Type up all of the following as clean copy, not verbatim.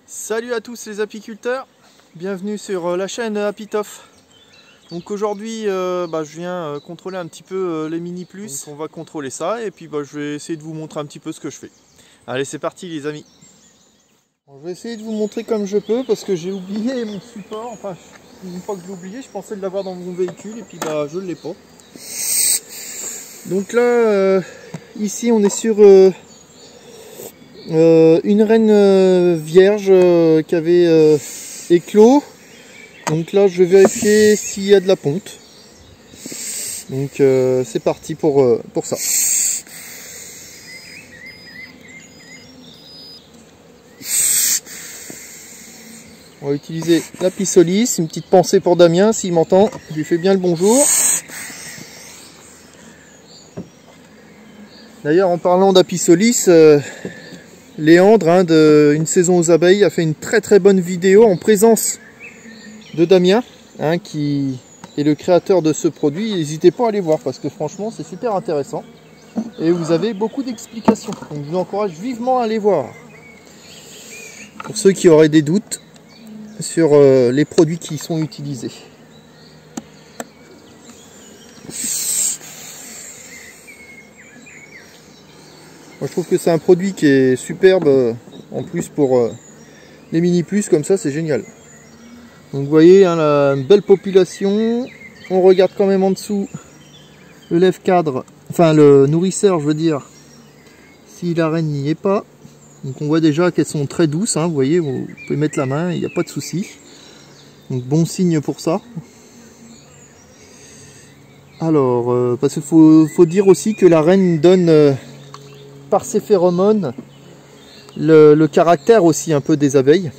Salut à tous les apiculteurs, bienvenue sur la chaîne Apitof. Donc aujourd'hui je viens contrôler un petit peu les mini plus. Donc on va contrôler ça et puis je vais essayer de vous montrer un petit peu ce que je fais. Allez, c'est parti les amis. Bon, je vais essayer de vous montrer comme je peux parce que j'ai oublié mon support. Enfin, une fois que je l'ai oublié, je pensais l'avoir dans mon véhicule et puis je ne l'ai pas. Donc là, ici on est sur une reine vierge qui avait éclos. Donc là je vais vérifier s'il y a de la ponte. Donc c'est parti pour ça. On va utiliser la Pissolis. Une petite pensée pour Damien s'il m'entend. Je lui fais bien le bonjour. D'ailleurs en parlant d'Apisolis, Léandre de Une saison aux abeilles a fait une très bonne vidéo en présence de Damien, qui est le créateur de ce produit. N'hésitez pas à aller voir parce que franchement c'est super intéressant et vous avez beaucoup d'explications. Donc je vous encourage vivement à aller voir. Pour ceux qui auraient des doutes sur les produits qui sont utilisés. Moi, je trouve que c'est un produit qui est superbe en plus pour les mini plus comme ça, c'est génial. Donc vous voyez une belle population. On regarde quand même en dessous le lève-cadre, enfin le nourrisseur je veux dire, si la reine n'y est pas. Donc on voit déjà qu'elles sont très douces, vous voyez, vous pouvez mettre la main, il n'y a pas de souci. Donc bon signe pour ça. Alors, parce qu'il faut dire aussi que la reine donne par ses phéromones le caractère aussi un peu des abeilles.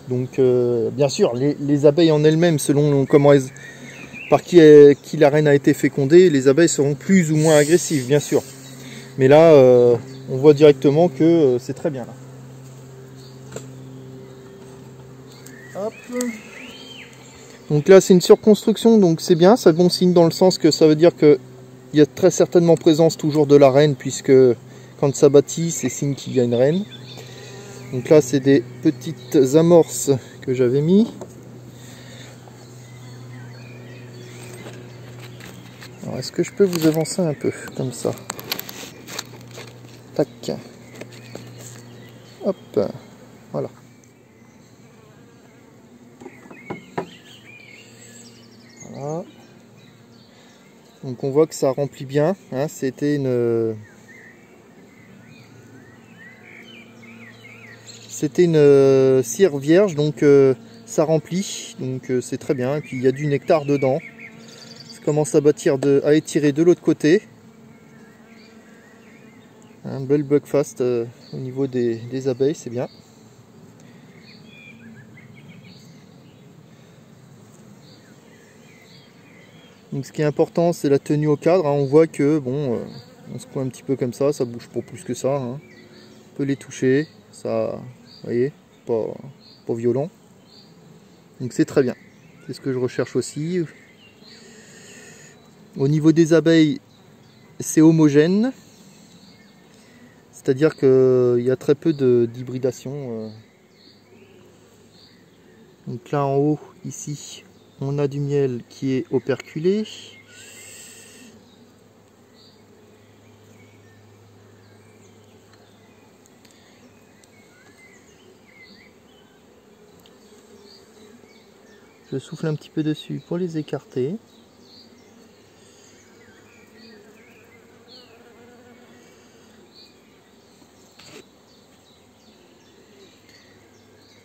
Donc bien sûr les abeilles en elles-mêmes, selon par qui la reine a été fécondée, les abeilles seront plus ou moins agressives bien sûr. Mais là on voit directement que c'est très bien là. Hop. Donc là c'est une surconstruction, donc c'est bien, c'est bon signe dans le sens que ça veut dire que il y a très certainement présence toujours de la reine, puisque quand ça bâtit, c'est signe qu'il y a une reine. Donc là, c'est des petites amorces que j'avais mis. Alors, est-ce que je peux vous avancer un peu, comme ça? Tac. Hop. Voilà. Voilà. Donc on voit que ça remplit bien, c'était une cire vierge, donc ça remplit, donc c'est très bien. Et puis il y a du nectar dedans, ça commence à à étirer de l'autre côté. Un bel breakfast au niveau des abeilles, c'est bien. Donc ce qui est important, c'est la tenue au cadre. On voit que bon, on secoue un petit peu comme ça bouge pas plus que ça. On peut les toucher, ça, vous voyez, pas violent. Donc c'est très bien. C'est ce que je recherche aussi. Au niveau des abeilles, c'est homogène. C'est-à-dire qu'il y a très peu d'hybridation. Donc là en haut, ici, on a du miel qui est operculé. Je souffle un petit peu dessus pour les écarter.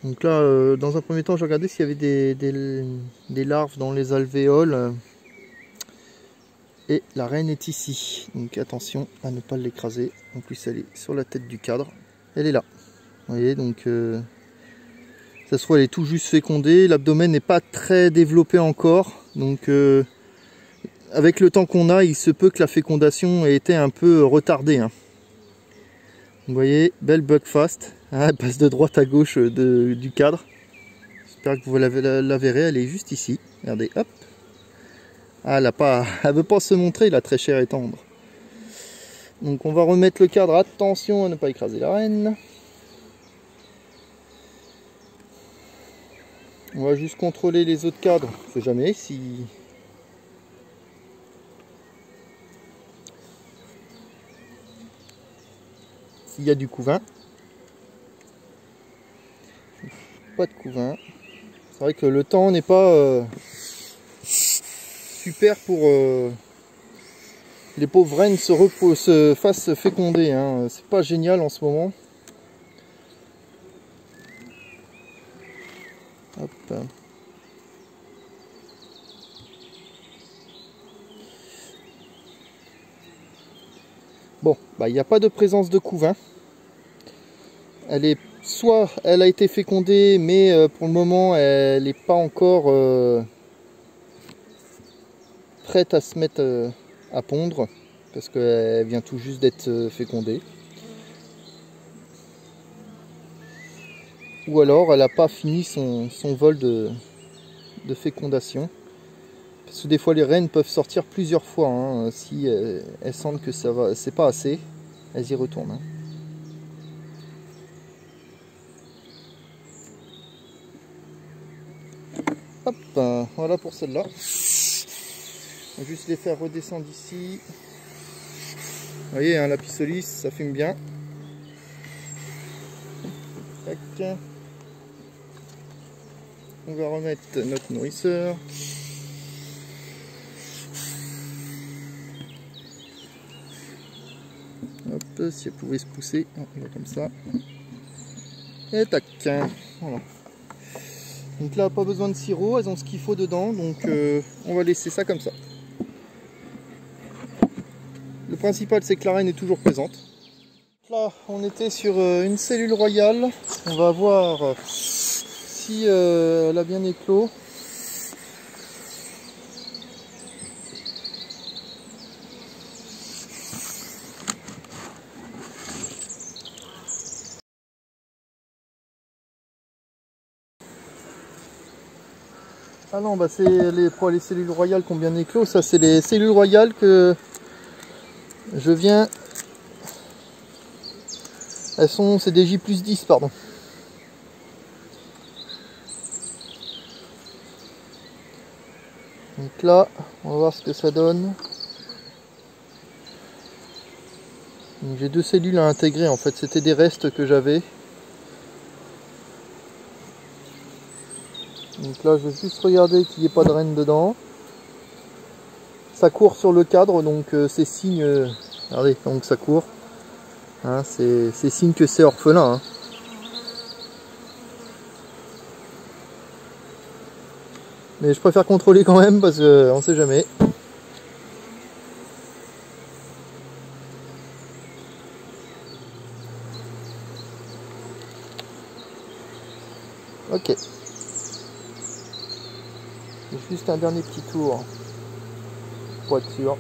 Donc là, dans un premier temps, j'ai regardé s'il y avait des larves dans les alvéoles. Et la reine est ici. Donc attention à ne pas l'écraser. En plus, elle est sur la tête du cadre. Elle est là. Vous voyez, donc ça se voit, elle est tout juste fécondée. L'abdomen n'est pas très développé encore. Donc avec le temps qu'on a, il se peut que la fécondation ait été un peu retardée. Vous voyez, belle breakfast. Hein, elle passe de droite à gauche du cadre. J'espère que vous la verrez, elle est juste ici. Regardez, hop. Ah, elle veut pas se montrer, la très chère et tendre. Donc on va remettre le cadre, attention à ne pas écraser la reine. On va juste contrôler les autres cadres, on sait jamais s'il y a du couvain. Pas de couvain. C'est vrai que le temps n'est pas super pour les pauvres rennes se fassent féconder. Hein. C'est pas génial en ce moment. Hop. Bon, bah il n'y a pas de présence de couvain. Soit elle a été fécondée, mais pour le moment elle n'est pas encore prête à se mettre à pondre, parce qu'elle vient tout juste d'être fécondée. Ou alors elle n'a pas fini son vol de fécondation. Parce que des fois les reines peuvent sortir plusieurs fois, hein, si elles sentent que ça va, c'est pas assez, elles y retournent. Hein. Hop, voilà pour celle-là. On va juste les faire redescendre ici. Vous voyez, hein, la pissolis, ça fume bien. Tac. On va remettre notre nourrisseur. Hop, si elle pouvait se pousser, on va comme ça. Et tac, voilà. Donc là, pas besoin de sirop, elles ont ce qu'il faut dedans, donc on va laisser ça comme ça. Le principal, c'est que la reine est toujours présente. Là, on était sur une cellule royale. On va voir si elle a bien éclos. Ah non, bah c'est pour les cellules royales qui ont bien éclos. Ça, c'est les cellules royales que je viens. C'est des J+10, pardon. Donc là, on va voir ce que ça donne. J'ai 2 cellules à intégrer, en fait, c'était des restes que j'avais. Donc là, je vais juste regarder qu'il n'y ait pas de reine dedans. Ça court sur le cadre, donc c'est signe. Regardez, donc ça court. Hein, c'est signe que c'est orphelin. Hein. Mais je préfère contrôler quand même parce qu'on ne sait jamais. Ok. Juste un dernier petit tour pour être sûr.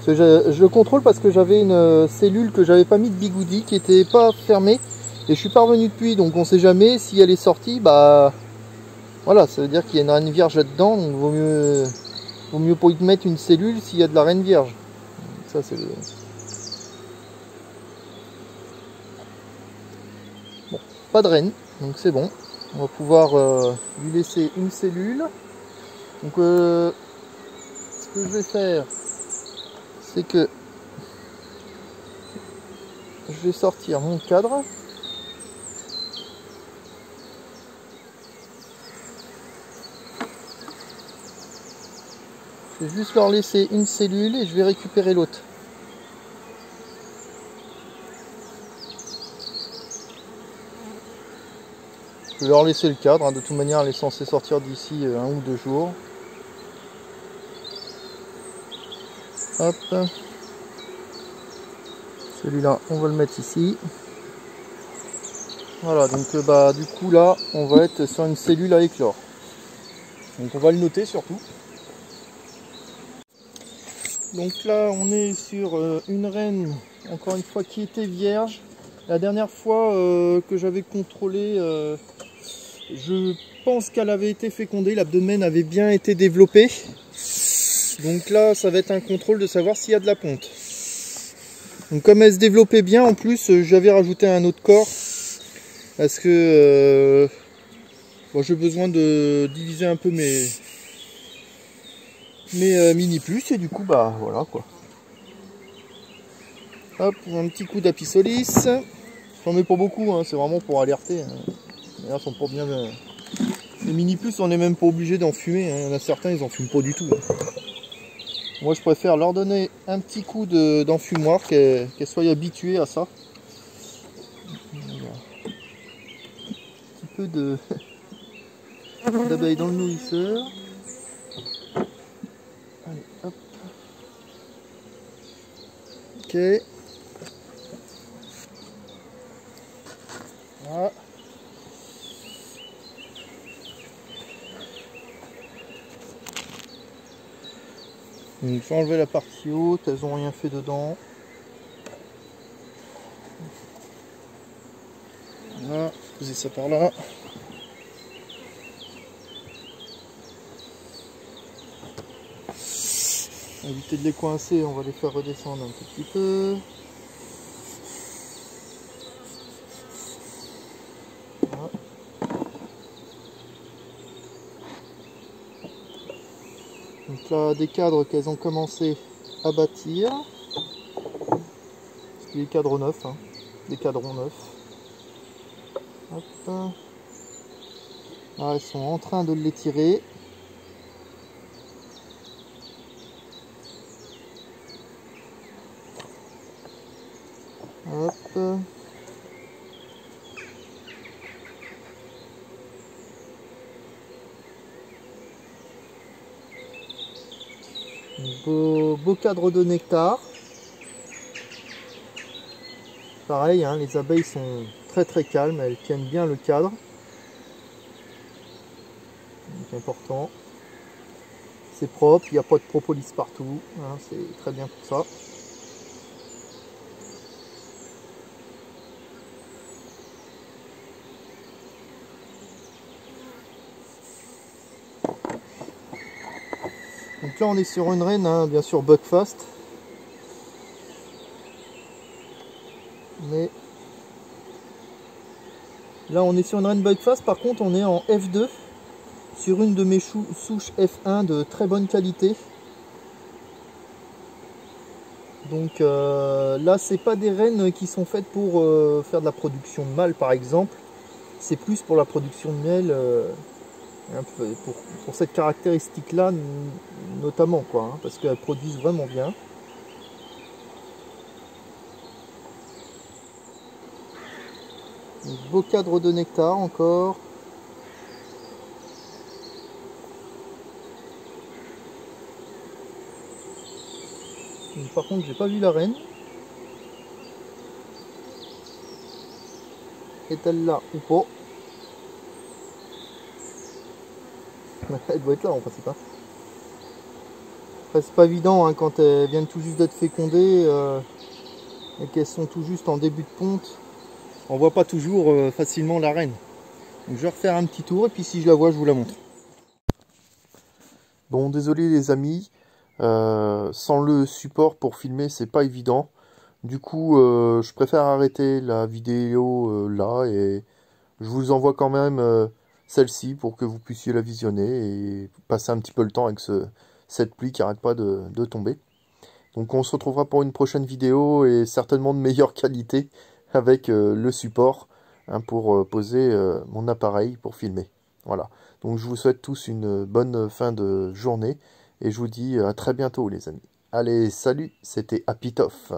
Parce que je contrôle parce que j'avais une cellule que j'avais pas mis de bigoudi qui était pas fermée et je suis pas revenu depuis, donc on sait jamais si elle est sortie. Bah voilà, ça veut dire qu'il y a une reine vierge là-dedans, donc vaut mieux pas y mettre une cellule s'il y a de la reine vierge. Ça c'est bon, pas de reine, donc c'est bon. On va pouvoir lui laisser une cellule. Donc ce que je vais faire, c'est que je vais sortir mon cadre. Je vais juste leur laisser une cellule et je vais récupérer l'autre. Je vais leur laisser le cadre, hein. De toute manière elle est censée sortir d'ici 1 ou 2 jours. Hop. Celui-là, on va le mettre ici. Voilà, donc bah du coup là, on va être sur une cellule à éclore. Donc on va le noter surtout. Donc là, on est sur une reine, encore une fois, qui était vierge. La dernière fois que j'avais contrôlé, je pense qu'elle avait été fécondée, l'abdomen avait bien été développé. Donc là, ça va être un contrôle de savoir s'il y a de la ponte. Donc comme elle se développait bien, en plus, j'avais rajouté un autre corps. Parce que bon, j'ai besoin de diviser un peu mes mini plus. Et du coup, bah voilà quoi. Hop, un petit coup d'apisolis. J'en mets pas beaucoup, hein, c'est vraiment pour alerter. Hein. D'ailleurs, sont pas bien. Les mini plus, on n'est même pas obligé d'en fumer. Hein. Il y en a certains, ils en fument pas du tout. Hein. Moi, je préfère leur donner un petit coup d'enfumoir, qu'elles soient habituées à ça. Voilà. Un petit peu d'abeilles dans le nourrisseur. Allez, hop. Ok. Voilà. Donc, je vais enlever la partie haute, elles n'ont rien fait dedans. Voilà, poser ça par là. Éviter de les coincer, on va les faire redescendre un tout petit peu. Voilà. Donc là, des cadres qu'elles ont commencé à bâtir. C'est des cadres neufs, hein. Des cadrons neufs. Hop. Là, elles sont en train de les tirer. Hop. Beau cadre de nectar. Pareil, hein, les abeilles sont très calmes, elles tiennent bien le cadre. C'est important. C'est propre, il n'y a pas de propolis partout, hein, c'est très bien pour ça. Donc là on est sur une reine, hein, bien sûr Buckfast. Mais là on est sur une reine Buckfast, par contre on est en F2 sur une de mes souches F1 de très bonne qualité. Donc là c'est pas des reines qui sont faites pour faire de la production de mâle par exemple. C'est plus pour la production de miel, pour cette caractéristique là notamment quoi, hein, parce qu'elles produisent vraiment bien. Donc, beau cadre de nectar encore. Donc, par contre j'ai pas vu la reine. Est-elle là ou pas? Elle doit être là en principe. Hein. Après c'est pas évident hein, quand elles viennent tout juste d'être fécondées et qu'elles sont tout juste en début de ponte. On voit pas toujours facilement la reine. Donc je vais refaire un petit tour et puis si je la vois je vous la montre. Bon désolé les amis, sans le support pour filmer c'est pas évident. Du coup je préfère arrêter la vidéo là et je vous envoie quand même celle-ci pour que vous puissiez la visionner et passer un petit peu le temps avec cette pluie qui n'arrête pas de tomber. Donc on se retrouvera pour une prochaine vidéo et certainement de meilleure qualité avec le support hein, pour poser mon appareil pour filmer. Voilà, donc je vous souhaite tous une bonne fin de journée et je vous dis à très bientôt les amis. Allez, salut, c'était Happy Toff.